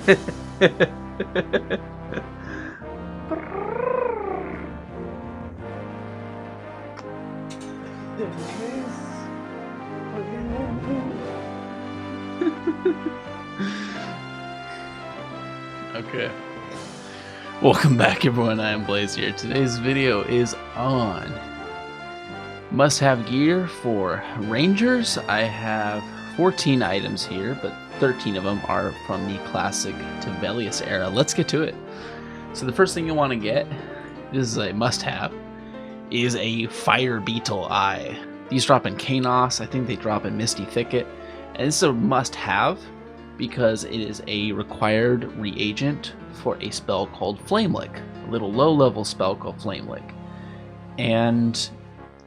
Okay. Welcome back, everyone. I am Blaze here. Today's video is on must-have gear for Rangers. I have 14 items here, but 13 of them are from the classic to Velious era. Let's get to it. So the first thing you want to get, this is a must-have, is a Fire Beetle Eye. These drop in Kanos. I think they drop in Misty Thicket. And this is a must-have because it is a required reagent for a spell called Flamelick, a little low-level spell called Flamelick. And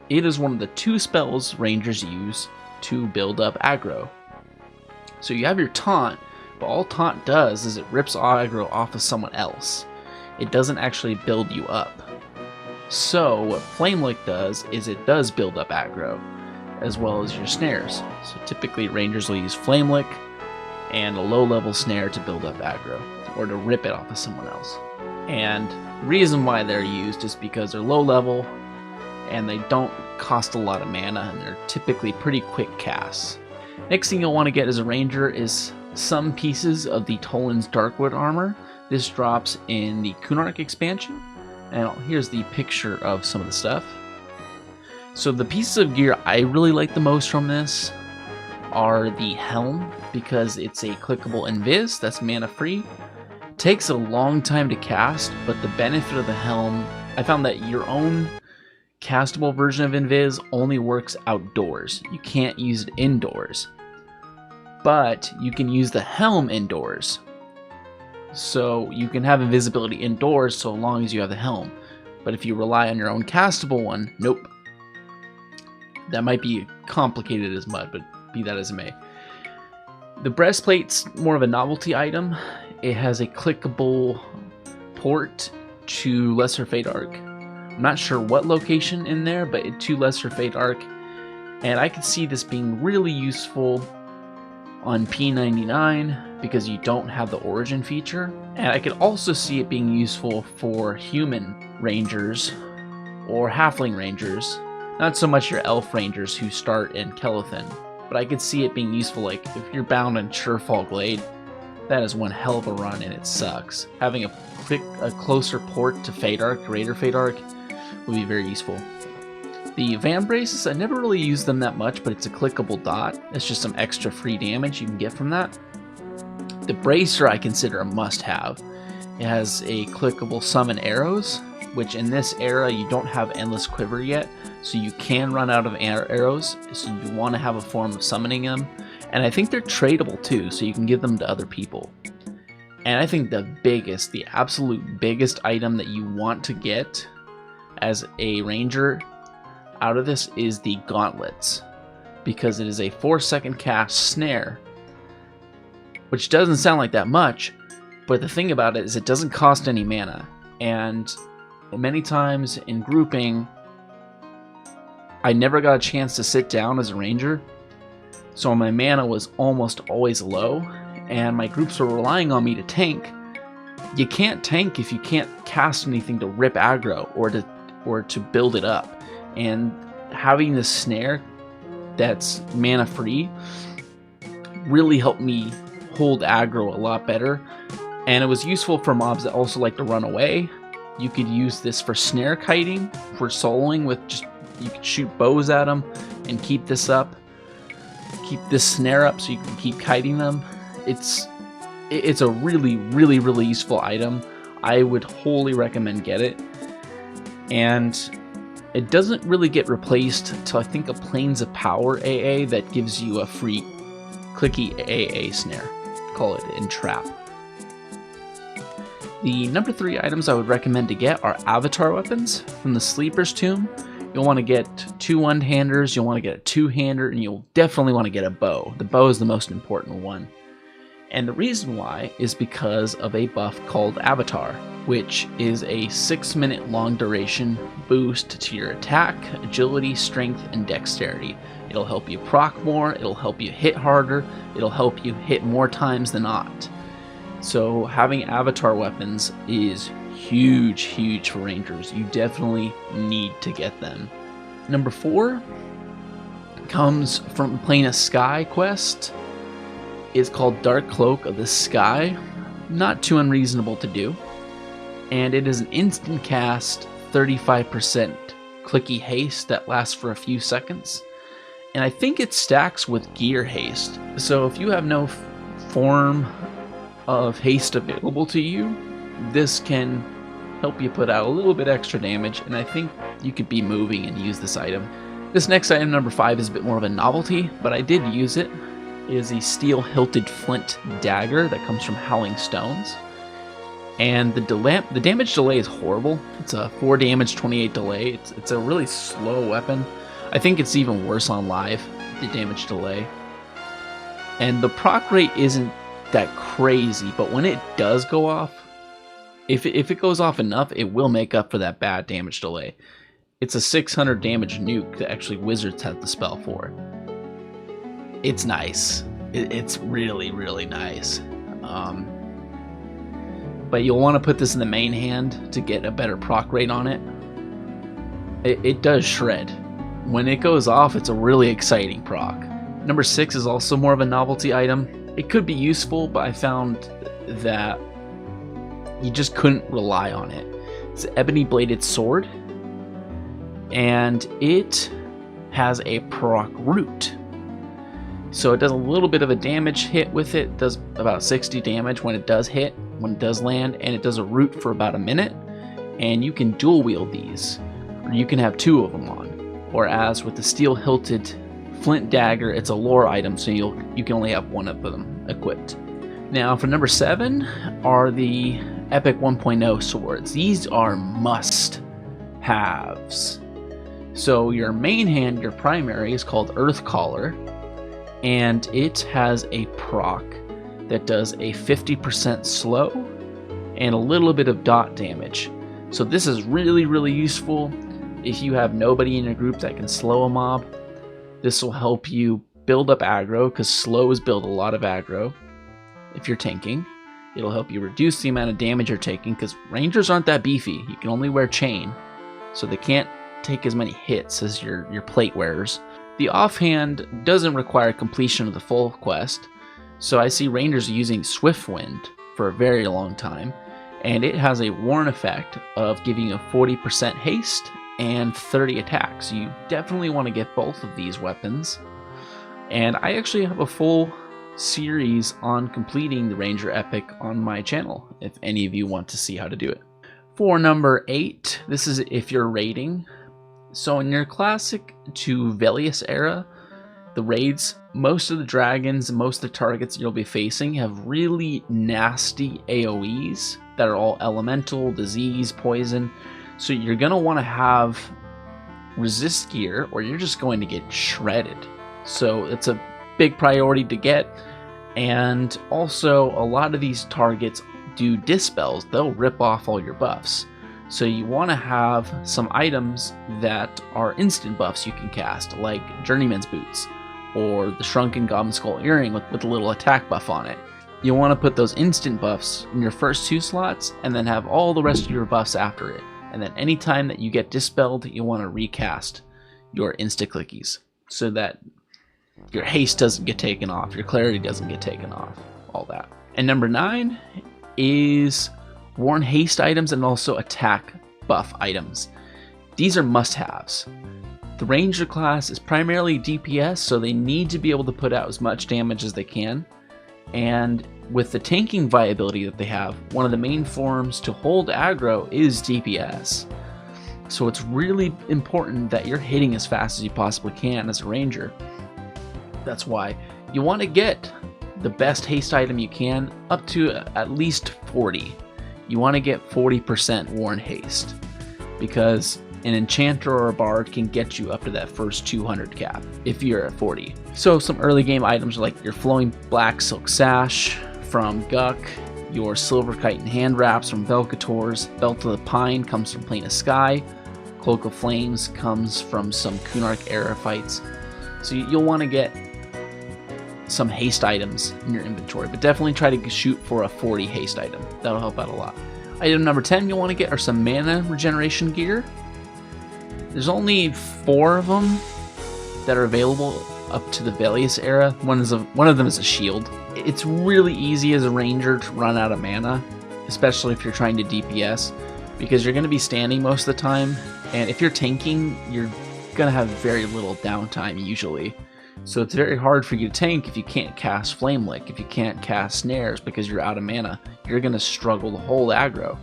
it is one of the 2 spells Rangers use to build up aggro. So you have your taunt, but all taunt does is it rips aggro off of someone else. It doesn't actually build you up. So what Flamelick does is it does build up aggro, as well as your snares. So typically Rangers will use Flamelick and a low-level snare to build up aggro, or to rip it off of someone else. And the reason why they're used is because they're low-level, and they don't cost a lot of mana, and they're typically pretty quick casts. Next thing you'll want to get as a Ranger is some pieces of the Tolan's Darkwood armor. This drops in the Kunark expansion, and here's the picture of some of the stuff. So the pieces of gear I really like the most from this are the helm, because it's a clickable invis that's mana free. Takes a long time to cast, but the benefit of the helm, I found that your own castable version of invis only works outdoors. You can't use it indoors, but you can use the helm indoors. So you can have invisibility indoors so long as you have the helm. But if you rely on your own castable one, nope. That might be complicated as mud, but be that as it may. The breastplate's more of a novelty item. It has a clickable port to Lesser Fate Arc. I'm not sure what location in there, but to Lesser Fate Arc. And I could see this being really useful on P99 because you don't have the origin feature. And I could also see it being useful for human rangers or halfling rangers. Not so much your elf rangers who start in Kelothin, but I could see it being useful, like if you're bound in Surefall Glade, that is one hell of a run and it sucks. Having a closer port to Fate Arc, Greater Fate Arc, would be very useful. The Van Braces, I never really used them that much, but it's a clickable dot. It's just some extra free damage you can get from that. The Bracer I consider a must-have. It has a clickable summon arrows, which in this era you don't have Endless Quiver yet, so you can run out of arrows, so you want to have a form of summoning them. And I think they're tradable too, so you can give them to other people. And I think the absolute biggest item that you want to get as a Ranger out of this is the Gauntlets, because it is a 4-second cast snare, which doesn't sound like that much, but the thing about it is it doesn't cost any mana. And many times in grouping, I never got a chance to sit down as a Ranger, so my mana was almost always low, and my groups were relying on me to tank. You can't tank if you can't cast anything to rip aggro or to build it up. And having this snare that's mana free really helped me hold aggro a lot better. And it was useful for mobs that also like to run away. You could use this for snare kiting, for soloing with you could shoot bows at them and keep this up. Keep this snare up so you can keep kiting them. It's a really useful item. I would wholly recommend get it. And it doesn't really get replaced until I think a Plains of Power AA that gives you a free clicky AA snare. Call it Entrap. The number 3 items I would recommend to get are Avatar weapons from the Sleeper's Tomb. You'll want to get 2 one-handers, you'll want to get a 2-hander, and you'll definitely want to get a bow. The bow is the most important one. And the reason why is because of a buff called Avatar, which is a 6-minute long duration boost to your attack, agility, strength, and dexterity. It'll help you proc more, it'll help you hit harder, it'll help you hit more times than not. So having avatar weapons is huge for Rangers. You definitely need to get them. Number 4 comes from playing a Sky quest. It's called Cloak of the Sky. Not too unreasonable to do. And it is an instant cast 35% clicky haste that lasts for a few seconds. And I think it stacks with gear haste. So if you have no form of haste available to you, this can help you put out a little bit extra damage, and I think you could be moving and use this item. This next item, number 5, is a bit more of a novelty, but I did use it. It is the steel hilted Flint Dagger that comes from Howling Stones. And the damage delay is horrible. It's a 4 damage, 28 delay. It's a really slow weapon. I think it's even worse on live, the damage delay. And the proc rate isn't that crazy, but when it does go off, if it goes off enough, it will make up for that bad damage delay. It's a 600 damage nuke that actually wizards have the spell for. It's nice. It's really nice. But you'll want to put this in the main hand to get a better proc rate on it. It does shred. When it goes off, it's a really exciting proc. Number 6 is also more of a novelty item. It could be useful, but I found that you just couldn't rely on it. It's an ebony bladed sword, and it has a proc root. So it does a little bit of a damage hit with it. It does about 60 damage when it does hit, when it does land, and it does a root for about a minute. And you can dual wield these, or you can have 2 of them on. Or as with the steel hilted Flint Dagger, it's a lore item, so you can only have 1 of them equipped. Now for number 7 are the Epic 1.0 swords. These are must-haves. So your main hand, your primary, is called Earthcaller, and it has a proc that does a 50% slow and a little bit of dot damage. So this is really useful if you have nobody in your group that can slow a mob. This will help you build up aggro, because slows build a lot of aggro if you're tanking. It'll help you reduce the amount of damage you're taking, because rangers aren't that beefy. You can only wear chain, so they can't take as many hits as your plate wearers. The offhand doesn't require completion of the full quest, so I see rangers using Swiftwind for a very long time, and it has a warn effect of giving you 40% haste and 30 attacks. You definitely want to get both of these weapons. And I actually have a full series on completing the Ranger Epic on my channel, if any of you want to see how to do it. For number 8, this is if you're raiding. So in your classic to Velious era, the raids, most of the dragons and most of the targets you'll be facing have really nasty AoEs that are all elemental, disease, poison. So you're going to want to have resist gear, or you're just going to get shredded. So it's a big priority to get. And also, a lot of these targets do dispels. They'll rip off all your buffs. So you want to have some items that are instant buffs you can cast, like Journeyman's Boots, or the Shrunken Goblin Skull Earring with a little attack buff on it. You want to put those instant buffs in your first 2 slots, and then have all the rest of your buffs after it. And then anytime that you get dispelled, you want to recast your Instaclickies, so that your haste doesn't get taken off, your clarity doesn't get taken off, all that. And number 9 is worn haste items and also attack buff items. These are must-haves. The Ranger class is primarily DPS, so they need to be able to put out as much damage as they can. And with the tanking viability that they have, one of the main forms to hold aggro is DPS. So it's really important that you're hitting as fast as you possibly can as a Ranger. That's why you want to get the best haste item you can, up to at least 40. You want to get 40% worn haste, because an enchanter or a bard can get you up to that first 200 cap if you're at 40. So some early game items are like your flowing black silk sash from Guck, your silver chitin hand wraps from Velcator's, Belt of the Pine comes from Plane of Sky, Cloak of Flames comes from some Kunark era fights. So you'll want to get some haste items in your inventory, but definitely try to shoot for a 40 haste item. That'll help out a lot. Item number 10 you'll want to get are some mana regeneration gear. There's only 4 of them that are available up to the Velious era. One of them is a shield. It's really easy as a ranger to run out of mana, especially if you're trying to DPS, because you're going to be standing most of the time, and if you're tanking, you're going to have very little downtime usually. So it's very hard for you to tank if you can't cast Flame Lick, if you can't cast snares because you're out of mana. You're going to struggle to hold aggro.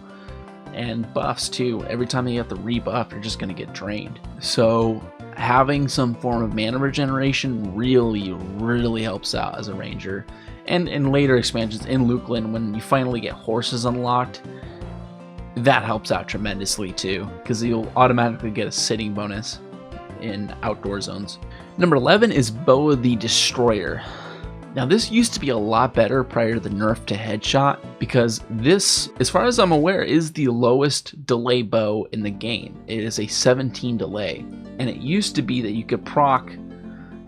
And buffs too. Every time you have to rebuff, you're just going to get drained. So having some form of mana regeneration really helps out as a ranger. And in later expansions in Lupine, when you finally get horses unlocked, that helps out tremendously too, because you'll automatically get a sitting bonus in outdoor zones. Number 11 is Bow of the Destroyer. Now this used to be a lot better prior to the nerf to headshot, because this, as far as I'm aware, is the lowest delay bow in the game. It is a 17 delay, and it used to be that you could proc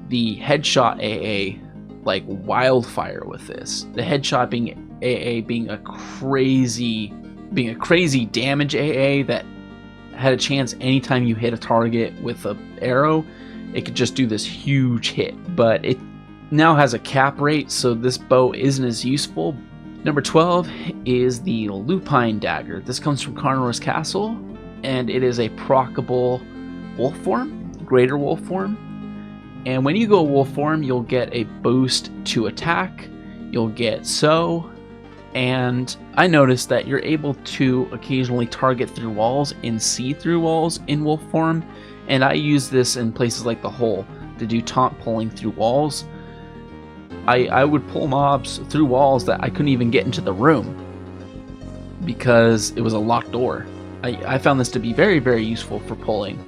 the headshot AA like wildfire with this. The headshot being AA being a crazy damage AA that had a chance anytime you hit a target with an arrow, it could just do this huge hit. But it now has a cap rate, so this bow isn't as useful. Number 12 is the Lupine Dagger. This comes from Kunark's Castle, and it is a proccable wolf form, greater wolf form. And when you go wolf form, you'll get a boost to attack, you'll get sow, and I noticed that you're able to occasionally target through walls and see through walls in wolf form, and I use this in places like the hole to do taunt pulling through walls. I would pull mobs through walls that I couldn't even get into the room because it was a locked door. I found this to be very useful for pulling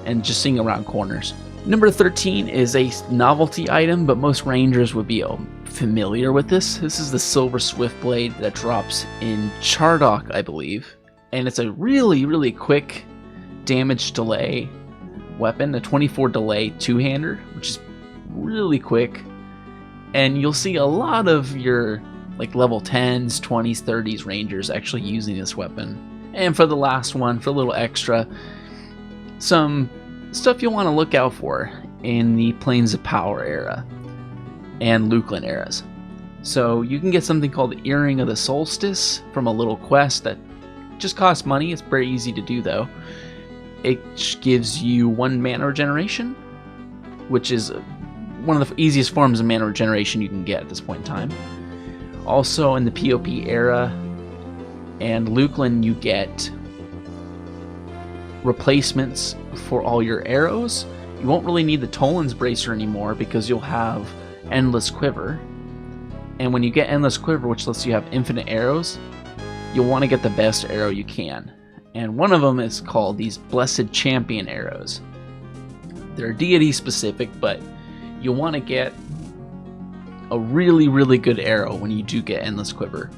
and just seeing around corners. Number 13 is a novelty item, but most rangers would be familiar with this. This is the Silver Swiftblade that drops in Chardock, I believe. And it's a really quick damage delay weapon, a 24 delay two-hander, which is really quick. And you'll see a lot of your like level 10s, 20s, 30s rangers actually using this weapon. And for the last one, for a little extra, some stuff you'll want to look out for in the Plains of Power era and Lupine eras. So you can get something called the Earring of the Solstice from a little quest that just costs money. It's very easy to do though. It gives you 1 mana regeneration, which is one of the easiest forms of mana regeneration you can get at this point in time. Also in the PoP era and Lupine, you get replacements for all your arrows. You won't really need the Tolan's Bracer anymore because you'll have Endless Quiver. And when you get Endless Quiver, which lets you have infinite arrows, you'll want to get the best arrow you can. And one of them is called these Blessed Champion arrows. They're deity specific, but you'll want to get a really good arrow when you do get Endless Quiver.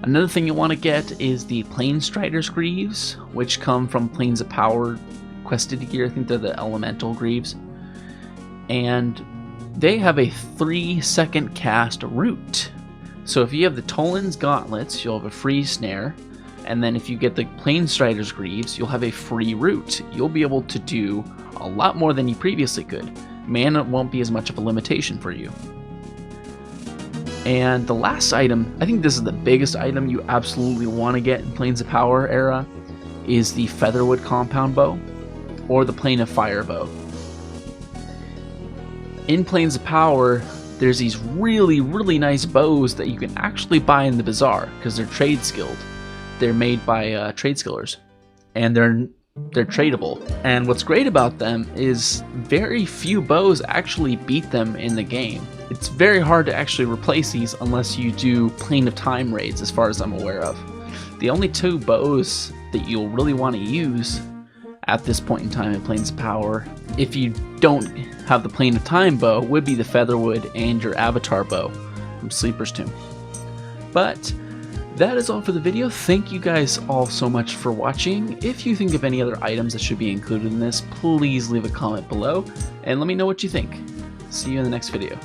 Another thing you want to get is the Planestrider's Greaves, which come from Plains of Power quested gear. I think they're the Elemental Greaves. And they have a 3-second cast root. So if you have the Tolan's Gauntlets, you'll have a free snare. And then if you get the Planestrider's Greaves, you'll have a free root. You'll be able to do a lot more than you previously could. Mana won't be as much of a limitation for you. And the last item, I think this is the biggest item you absolutely want to get in Plains of Power era, is the Featherwood Compound Bow, or the Plane of Fire Bow. In Plains of Power, there's these really nice bows that you can actually buy in the bazaar, because they're trade skilled. They're made by trade skillers, and they're tradable. And what's great about them is very few bows actually beat them in the game. It's very hard to actually replace these unless you do Plane of Time raids, as far as I'm aware of. The only 2 bows that you'll really want to use at this point in time in Plains of Power, if you don't have the Plane of Time bow, would be the Featherwood and your Avatar bow from Sleeper's Tomb. But that is all for the video. Thank you guys all so much for watching. If you think of any other items that should be included in this, please leave a comment below and let me know what you think. See you in the next video.